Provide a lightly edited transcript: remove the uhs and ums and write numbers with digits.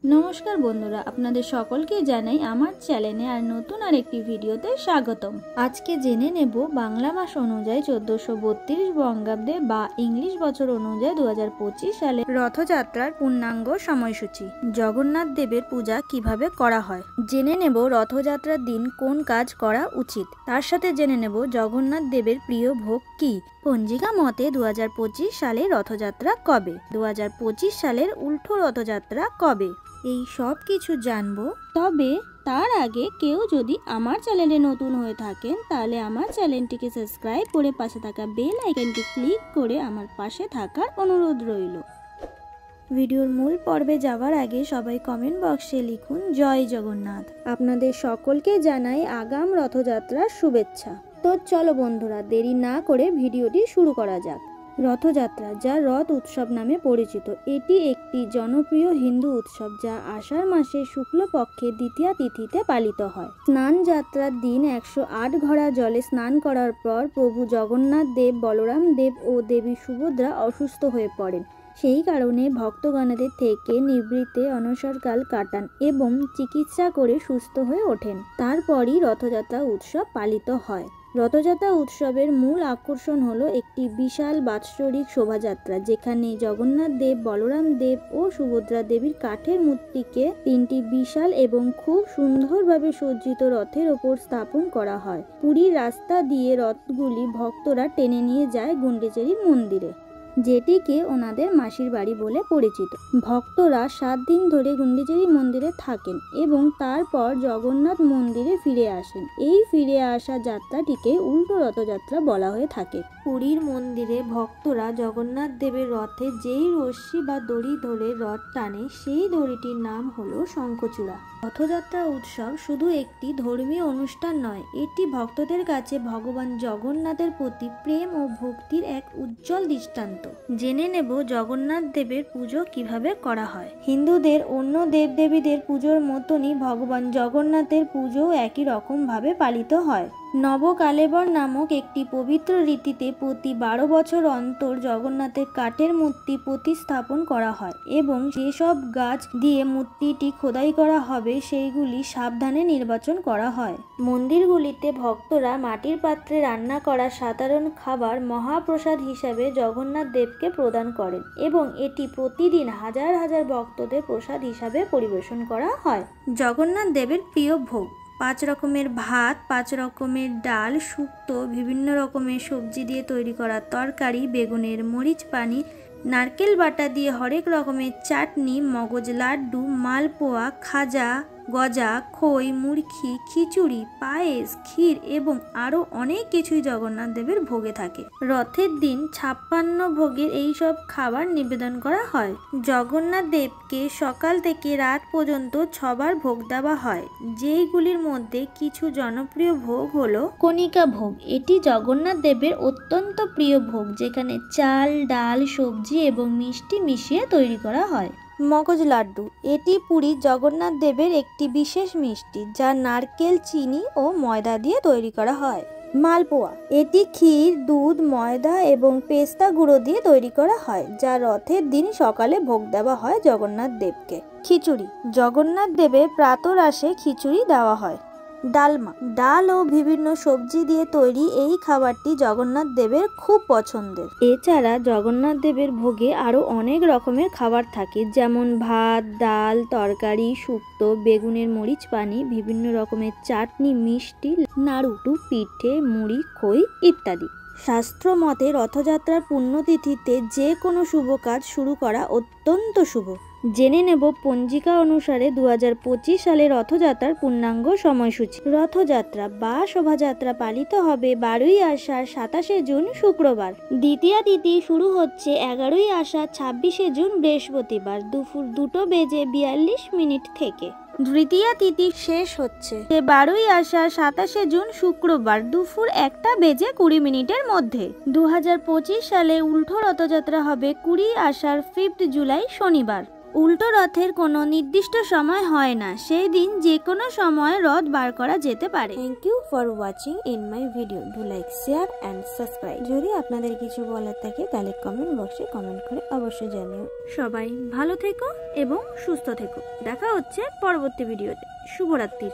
নমস্কার বন্ধুরা, আপনাদের সকলকে জানাই আমার চ্যানেলে আর নতুন আরেকটি ভিডিওতে স্বাগতম। আজকে জেনে নেব বাংলা মাস অনুযায়ী 1432 বঙ্গাব্দে বা ইংলিশ বছর অনুযায়ী 2025 সালে রথযাত্রার পূর্ণাঙ্গ সময়সূচি। জগন্নাথ দেবের পূজা কিভাবে করা হয় জেনে নেব। রথযাত্রার দিন কোন কাজ করা উচিত, তার সাথে জেনে নেব জগন্নাথ দেবের প্রিয় ভোগ কি। পঞ্জিকা মতে 2025 সালে রথযাত্রা কবে, 2025 সালের উল্টো রথযাত্রা কবে, এই সব কিছু জানবো। তবে তার আগে কেউ যদি আমার চ্যানেলে নতুন হয়ে থাকেন তাহলে আমার চ্যানেলটিকে সাবস্ক্রাইব করে পাশে থাকা বেল আইকনটি ক্লিক করে আমার পাশে থাকার অনুরোধ রইল। ভিডিওর মূল পর্বে যাওয়ার আগে সবাই কমেন্ট বক্সে লিখুন জয় জগন্নাথ। আপনাদের সকলকে জানাই আগাম রথযাত্রার শুভেচ্ছা। তো চলো বন্ধুরা, দেরি না করে ভিডিওটি শুরু করা যাক। রথযাত্রা, যা রথ উৎসব নামে পরিচিত, এটি একটি জনপ্রিয় হিন্দু উৎসব যা আষাঢ় মাসের শুক্লপক্ষের দ্বিতীয়া তিথিতে পালিত হয়। স্নান যাত্রার দিন 108 ঘড়া জলে স্নান করার পর প্রভু জগন্নাথ দেব, বলরাম দেব ও দেবী সুভদ্রা অসুস্থ হয়ে পড়েন। সেই কারণে ভক্তগণদের থেকে নিবৃত্তে অনশরকাল কাটান এবং চিকিৎসা করে সুস্থ হয়ে ওঠেন। তারপরই রথযাত্রা উৎসব পালিত হয়। রথযাত্রা উৎসবের মূল আকর্ষণ হলো একটি বিশাল বাৎসরিক শোভাযাত্রা, যেখানে জগন্নাথ দেব, বলরাম দেব ও সুভদ্রা দেবীর কাঠের মূর্তিকে তিনটি বিশাল এবং খুব সুন্দরভাবে সজ্জিত রথের ওপর স্থাপন করা হয়। পুরীর রাস্তা দিয়ে রথগুলি ভক্তরা টেনে নিয়ে যায় গুন্ডিচেরি মন্দিরে, যেটিকে ওনাদের মাসির বাড়ি বলে পরিচিত। ভক্তরা 7 দিন ধরে গুন্ডিচেরি মন্দিরে থাকেন এবং তারপর জগন্নাথ মন্দিরে ফিরে আসেন। এই ফিরে আসা যাত্রাটিকে উল্টো রথযাত্রা বলা হয়ে থাকে। পুরীর মন্দিরে ভক্তরা জগন্নাথ দেবের রথে যেই রশ্মি বা দড়ি ধরে রথ টানে, সেই দড়িটির নাম হলো শঙ্খচূড়া। রথযাত্রা উৎসব শুধু একটি ধর্মীয় অনুষ্ঠান নয়, এটি ভক্তদের কাছে ভগবান জগন্নাথের প্রতি প্রেম ও ভক্তির এক উজ্জ্বল দৃষ্টান্ত। জেনে নেব জগন্নাথ দেবের পুজো কিভাবে করা হয়। হিন্দুদের অন্য দেবদেবীদের পুজোর মতনই ভগবান জগন্নাথের পুজোও একই রকম ভাবে পালিত হয়। নবকালেবর নামক একটি পবিত্র রীতিতে প্রতি 12 বছর অন্তর জগন্নাথের কাঠের মূর্তি প্রতিস্থাপন করা হয় এবং যেসব গাছ দিয়ে মূর্তিটি খোদাই করা হবে সেইগুলি সাবধানে নির্বাচন করা হয়। মন্দিরগুলিতে ভক্তরা মাটির পাত্রে রান্না করা সাধারণ খাবার মহাপ্রসাদ হিসাবে জগন্নাথ দেবকে প্রদান করেন এবং এটি প্রতিদিন হাজার হাজার ভক্তদের প্রসাদ হিসাবে পরিবেশন করা হয়। জগন্নাথ দেবের প্রিয় ভোগ: 5 রকমের ভাত, 5 রকমের ডাল, শুক্তো, বিভিন্ন রকমের সবজি দিয়ে তৈরি করা তরকারি, বেগুনের মরিচ পানি, নারকেল বাটা দিয়ে হরেক রকমের চাটনি, মগজ লাড্ডু, মালপোয়া, খাজা, গজা, খই, মুরখি, খিচুড়ি, পায়েস, ক্ষীর এবং আরও অনেক কিছুই জগন্নাথ দেবের ভোগে থাকে। রথের দিন 56 ভোগের এইসব খাবার নিবেদন করা হয়। জগন্নাথ দেবকে সকাল থেকে রাত পর্যন্ত 6 বার ভোগ দেওয়া হয়, যেইগুলির মধ্যে কিছু জনপ্রিয় ভোগ হলো কণিকা ভোগ। এটি জগন্নাথ দেবের অত্যন্ত প্রিয় ভোগ, যেখানে চাল, ডাল, সবজি এবং মিষ্টি মিশিয়ে তৈরি করা হয়। মগজ লাড্ডু, এটি পুরীর জগন্নাথ দেবের একটি বিশেষ মিষ্টি, যা নারকেল, চিনি ও ময়দা দিয়ে তৈরি করা হয়। মালপোয়া, এটি ক্ষীর, দুধ, ময়দা এবং পেস্তা গুঁড়ো দিয়ে তৈরি করা হয়, যা রথের দিন সকালে ভোগ দেওয়া হয় জগন্নাথ দেবকে। খিচুড়ি, জগন্নাথ দেবের প্রাতরাশে খিচুড়ি দেওয়া হয়। ডালমা, ডাল ও বিভিন্ন সবজি দিয়ে তৈরি এই খাবারটি জগন্নাথ দেবের খুব পছন্দের। এছাড়া জগন্নাথ দেবের ভোগে আরও অনেক রকমের খাবার থাকে, যেমন ভাত, ডাল, তরকারি, শুক্তো, বেগুনের মরিচ পানি, বিভিন্ন রকমের চাটনি, মিষ্টি, নাড়ু, পিঠে, মুড়ি, খই ইত্যাদি। শাস্ত্র মতে রথযাত্রার পুণ্যতিথিতে যে কোনো শুভ কাজ শুরু করা অত্যন্ত শুভ। জেনে নেব পঞ্জিকা অনুসারে 2025 সালে রথযাত্রার পূর্ণাঙ্গ সময়সূচি। রথযাত্রা বা শোভাযাত্রা পালিত হবে 12ই আষাঢ় 27শে জুন শুক্রবার। দ্বিতীয়া তিথি শুরু হচ্ছে 11ই আষাঢ় 26শে জুন বৃহস্পতিবার দুপুর 2:42 থেকে। তৃতীয়া তিথি শেষ হচ্ছে 12ই আষাঢ় 27শে জুন শুক্রবার দুপুর 1:20 মধ্যে। 2025 সালে উল্টো রথযাত্রা হবে 20 আষাঢ় 5 জুলাই শনিবার। উল্টো রথের কোনো নির্দিষ্ট সময় হয় না, সেই দিন যে কোনো সময় রথ বার করা যেতে পারে। Thank you for watching in my video. Do like, share and subscribe. যদি আপনাদের কিছু বলার থাকে তাহলে কমেন্ট বক্সে কমেন্ট করে অবশ্যই জানিও। সবাই ভালো থেকো এবং সুস্থ থেকো। দেখা হচ্ছে পরবর্তী ভিডিওতে। শুভরাত্রি।